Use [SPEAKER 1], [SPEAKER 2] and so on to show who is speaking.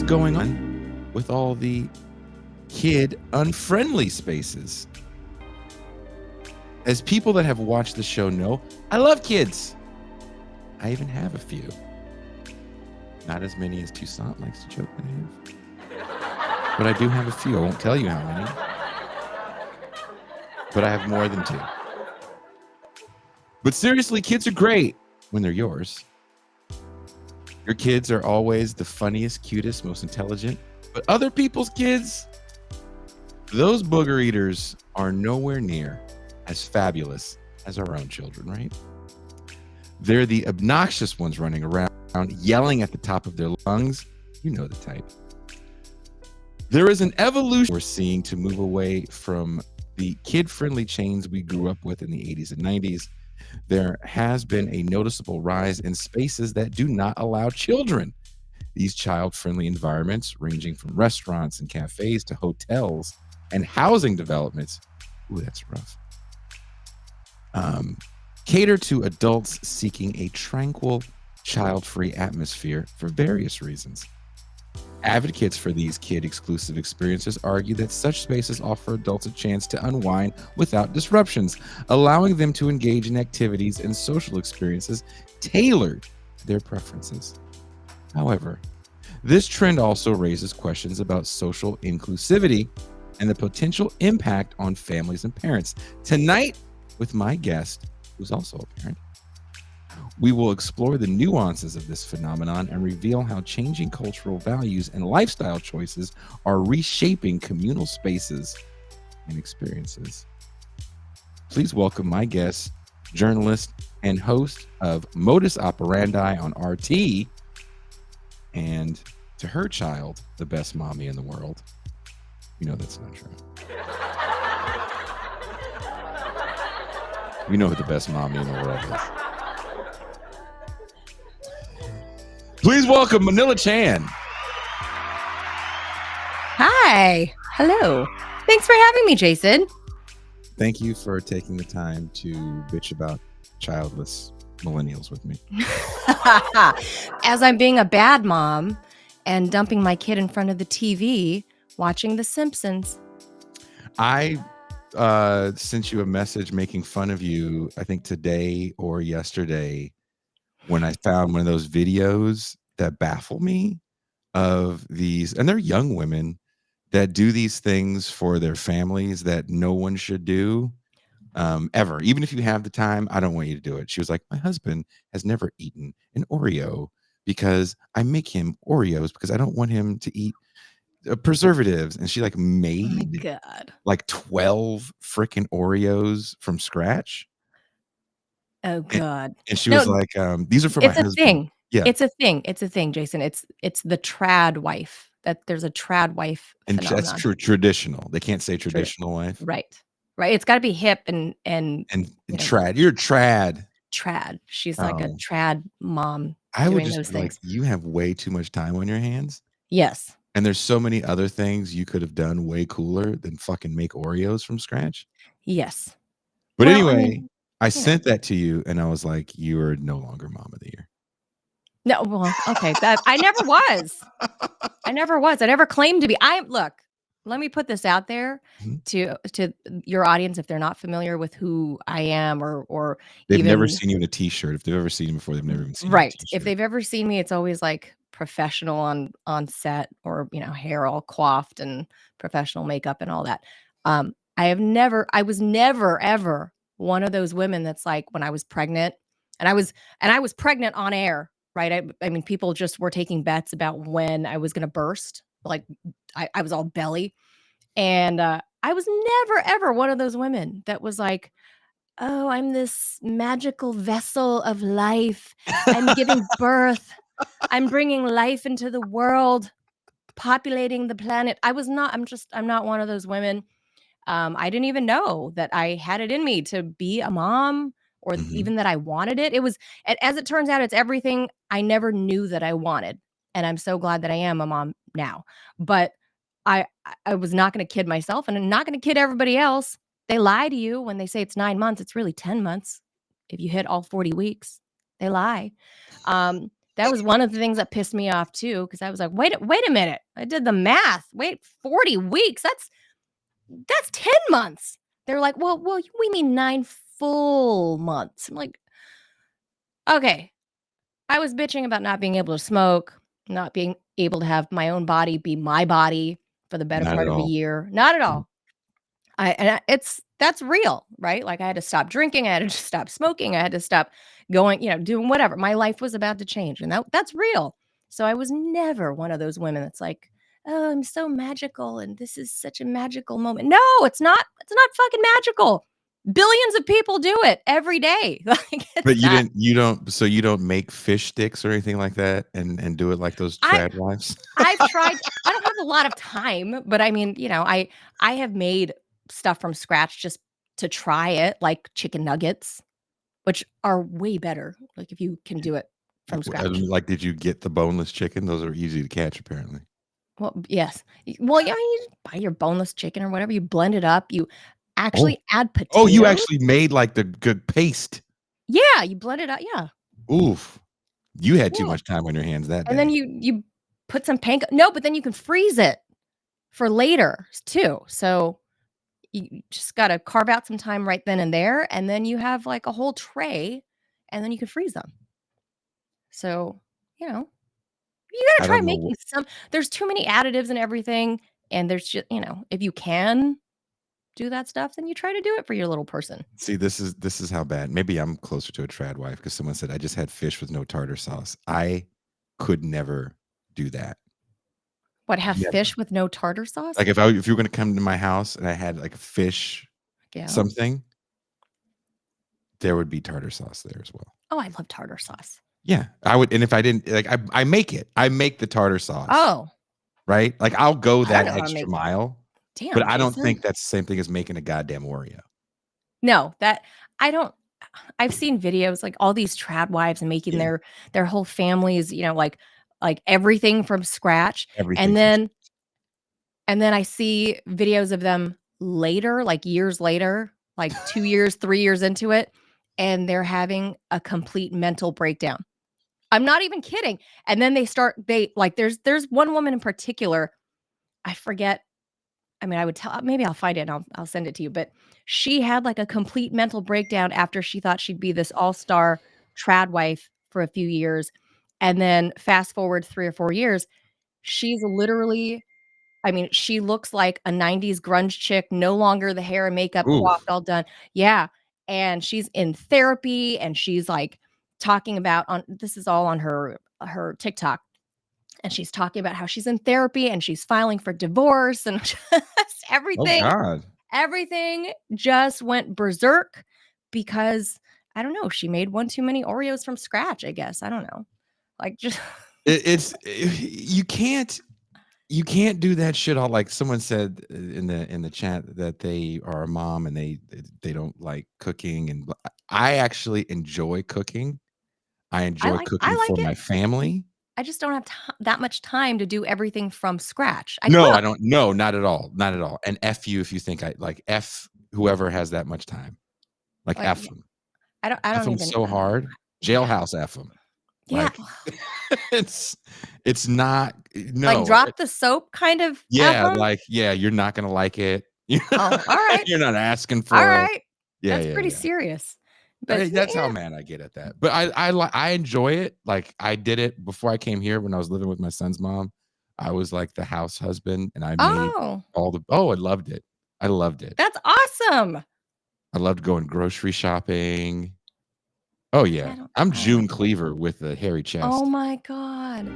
[SPEAKER 1] going on with all the kid unfriendly spaces? As people that have watched the show know, I love kids. I even have a few. Not as many as Toussaint likes to joke that I have. But I do have a few. I won't tell you how many. But I have more than 2. But seriously, kids are great when they're yours. Your kids are always the funniest, cutest, most intelligent. But other people's kids, those booger eaters are nowhere near as fabulous as our own children, right? They're the obnoxious ones running around, yelling at the top of their lungs. You know the type. There is an evolution we're seeing to move away from the kid-friendly chains we grew up with in the 80s and 90s. There has been a noticeable rise in spaces that do not allow children. These child-friendly environments, ranging from restaurants and cafes to hotels and housing developments, ooh, that's rough, cater to adults seeking a tranquil, child-free atmosphere for various reasons. Advocates for these kid-exclusive experiences argue that such spaces offer adults a chance to unwind without disruptions, allowing them to engage in activities and social experiences tailored to their preferences. However, this trend also raises questions about social inclusivity and the potential impact on families and parents. Tonight, with my guest, who's also a parent, we will explore the nuances of this phenomenon and reveal how changing cultural values and lifestyle choices are reshaping communal spaces and experiences. Please welcome my guest, journalist and host of Modus Operandi on RT, and to her child, the best mommy in the world. You know that's not true. You know who the best mommy in the world is. Please welcome Manila Chan.
[SPEAKER 2] Hi. Hello. Thanks for having me, Jason.
[SPEAKER 1] Thank you for taking the time to bitch about childless millennials with me.
[SPEAKER 2] As I'm being a bad mom and dumping my kid in front of the TV watching The Simpsons.
[SPEAKER 1] I sent you a message making fun of you, I think today or yesterday, when I found one of those videos that baffle me of these, and they're young women that do these things for their families that no one should do ever. Even if you have the time, I don't want you to do it. She was like, my husband has never eaten an Oreo because I make him Oreos because I don't want him to eat preservatives. And she like made like 12 freaking Oreos from scratch.
[SPEAKER 2] Oh God.
[SPEAKER 1] And she was like, these are for my husband.
[SPEAKER 2] It's a thing.
[SPEAKER 1] Yeah.
[SPEAKER 2] It's a thing. It's a thing, Jason. It's the trad wife. That there's a trad wife
[SPEAKER 1] and
[SPEAKER 2] phenomenon.
[SPEAKER 1] That's true. Traditional. They can't say traditional wife.
[SPEAKER 2] Right. It's got to be hip and
[SPEAKER 1] trad. You're trad.
[SPEAKER 2] Trad. She's like a trad mom.
[SPEAKER 1] I would just be like, you have way too much time on your hands.
[SPEAKER 2] Yes.
[SPEAKER 1] And there's so many other things you could have done way cooler than fucking make Oreos from scratch.
[SPEAKER 2] Yes.
[SPEAKER 1] But anyway, I sent that to you and I was like, you are no longer mom of the year.
[SPEAKER 2] No, well, okay. I never was. I never claimed to be. Look, let me put this out there to your audience if they're not familiar with who I am or
[SPEAKER 1] they've never seen you in a t-shirt. If they've ever seen you before, they've never even seen you in a t-shirt.
[SPEAKER 2] If they've ever seen me, it's always like professional on set or hair all coiffed and professional makeup and all that. I was never ever one of those women that's like when I was pregnant and I was pregnant on air. Right. I mean, people just were taking bets about when I was going to burst. Like I was all belly. And I was never, ever one of those women that was like, oh, I'm this magical vessel of life. I'm giving birth. I'm bringing life into the world, populating the planet. I'm not one of those women. I didn't even know that I had it in me to be a mom or even that I wanted it. It was, as it turns out, it's everything I never knew that I wanted. And I'm so glad that I am a mom now. But I was not going to kid myself and I'm not going to kid everybody else. They lie to you when they say it's 9 months. It's really 10 months. If you hit all 40 weeks, they lie. That was one of the things that pissed me off too, because I was like, wait a minute. I did the math. Wait, 40 weeks. That's 10 months. They're like, well, we mean 9 full months. I'm like, okay. I was bitching about not being able to smoke, not being able to have my own body be my body for the better
[SPEAKER 1] Not
[SPEAKER 2] part
[SPEAKER 1] at
[SPEAKER 2] of a
[SPEAKER 1] all.
[SPEAKER 2] year. Not at
[SPEAKER 1] Mm.
[SPEAKER 2] all. That's real, right? Like I had to stop drinking, I had to stop smoking, I had to stop going, doing whatever. My life was about to change, and that's real. So I was never one of those women that's like, "Oh, I'm so magical and this is such a magical moment." No, it's not. It's not fucking magical. Billions of people do it every day. Like
[SPEAKER 1] But
[SPEAKER 2] it's not.
[SPEAKER 1] you don't make fish sticks or anything like that and do it like those
[SPEAKER 2] I
[SPEAKER 1] trad wives?
[SPEAKER 2] I've tried. I don't have a lot of time, but I mean, I have made stuff from scratch just to try it, like chicken nuggets, which are way better, like, if you can do it from scratch.
[SPEAKER 1] Like, did you get the boneless chicken? Those are easy to catch, apparently.
[SPEAKER 2] Well, yes. Well, yeah, you just buy your boneless chicken or whatever, you blend it up, you
[SPEAKER 1] Oh.
[SPEAKER 2] actually add
[SPEAKER 1] Oh, you
[SPEAKER 2] potatoes.
[SPEAKER 1] actually made, like, the good paste.
[SPEAKER 2] Yeah, you blend it up, yeah.
[SPEAKER 1] Oof. You had too
[SPEAKER 2] Yeah,
[SPEAKER 1] much time on your hands that
[SPEAKER 2] and then
[SPEAKER 1] day.
[SPEAKER 2] you put some panko no, but then you can freeze it for later too, so you just gotta carve out some time right then and there, and then you have, like, a whole tray, and then you can freeze them. So, you know, you gotta
[SPEAKER 1] I
[SPEAKER 2] try
[SPEAKER 1] don't know.
[SPEAKER 2] making some there's too many additives and everything, and there's just if you can do that stuff, then you try to do it for your little person.
[SPEAKER 1] See, this is how bad. Maybe I'm closer to a trad wife because someone said I just had fish with no tartar sauce. I could never do that.
[SPEAKER 2] What, have
[SPEAKER 1] Never.
[SPEAKER 2] fish with no tartar sauce?
[SPEAKER 1] Like, if you were gonna come to my house and I had, like, a fish
[SPEAKER 2] Yeah.
[SPEAKER 1] something, there would be tartar sauce there as well.
[SPEAKER 2] Oh, I love tartar sauce.
[SPEAKER 1] Yeah, I would, and if I didn't like, I make it. I make the tartar sauce,
[SPEAKER 2] Oh,
[SPEAKER 1] right? Like, I'll go
[SPEAKER 2] I don't
[SPEAKER 1] that
[SPEAKER 2] know how to
[SPEAKER 1] extra
[SPEAKER 2] make
[SPEAKER 1] mile, but
[SPEAKER 2] damn,
[SPEAKER 1] I don't
[SPEAKER 2] Jason.
[SPEAKER 1] think that's the same thing as making a goddamn Oreo.
[SPEAKER 2] No, that I don't I've seen videos, like, all these trad wives and making
[SPEAKER 1] Yeah,
[SPEAKER 2] their whole families, like everything from scratch,
[SPEAKER 1] everything
[SPEAKER 2] and
[SPEAKER 1] from
[SPEAKER 2] then I see videos of them later, like, years later, like, 2 years, 3 years into it, and they're having a complete mental breakdown. I'm not even kidding, and then they like, there's one woman in particular, I forget. I mean, I would tell maybe I'll find it and I'll send it to you, but she had, like, a complete mental breakdown after she thought she'd be this all-star trad wife for a few years, and then fast forward 3 or 4 years, she's literally I mean, she looks like a '90s grunge chick, no longer the hair and makeup
[SPEAKER 1] oof.
[SPEAKER 2] coiffed, all done. Yeah, and she's in therapy, and she's, like, talking about on this is all on her TikTok, and she's talking about how she's in therapy, and she's filing for divorce, and just
[SPEAKER 1] Oh
[SPEAKER 2] everything
[SPEAKER 1] god.
[SPEAKER 2] everything just went berserk because, I don't know, she made one too many Oreos from scratch, I guess, I don't know. Like, just
[SPEAKER 1] You can't do that shit all like someone said in the chat that they are a mom and they don't like cooking and I actually enjoy cooking. I enjoy
[SPEAKER 2] I
[SPEAKER 1] cooking for
[SPEAKER 2] like it.
[SPEAKER 1] my family.
[SPEAKER 2] I just don't have that much time to do everything from scratch. I
[SPEAKER 1] No,
[SPEAKER 2] could.
[SPEAKER 1] I don't. No, not at all. Not at all. And F you if you think I like F whoever has that much time. Like
[SPEAKER 2] Like,
[SPEAKER 1] F
[SPEAKER 2] yeah,
[SPEAKER 1] them.
[SPEAKER 2] I
[SPEAKER 1] F
[SPEAKER 2] don't
[SPEAKER 1] them
[SPEAKER 2] even
[SPEAKER 1] so hard.
[SPEAKER 2] yeah.
[SPEAKER 1] Jailhouse F them.
[SPEAKER 2] Yeah.
[SPEAKER 1] Like it's it's not
[SPEAKER 2] Like,
[SPEAKER 1] no.
[SPEAKER 2] drop the soap kind of F
[SPEAKER 1] Yeah,
[SPEAKER 2] 'em?
[SPEAKER 1] like, yeah, you're not gonna like it.
[SPEAKER 2] Oh, alright.
[SPEAKER 1] You're not asking for it.
[SPEAKER 2] Alright.
[SPEAKER 1] Yeah,
[SPEAKER 2] That's
[SPEAKER 1] yeah,
[SPEAKER 2] pretty
[SPEAKER 1] yeah.
[SPEAKER 2] serious. But
[SPEAKER 1] That's how
[SPEAKER 2] yeah.
[SPEAKER 1] mad I get at that. But I enjoy it. Like, I did it before I came here when I was living with my son's mom. I was, like, the house husband, and I made
[SPEAKER 2] Oh,
[SPEAKER 1] all the oh, I loved it. I loved it.
[SPEAKER 2] that's awesome.
[SPEAKER 1] I loved going grocery shopping. Oh,
[SPEAKER 2] Yeah,
[SPEAKER 1] yeah. I'm
[SPEAKER 2] I don't
[SPEAKER 1] June
[SPEAKER 2] like that.
[SPEAKER 1] Cleaver with a hairy
[SPEAKER 2] Oh
[SPEAKER 1] chest.
[SPEAKER 2] my god.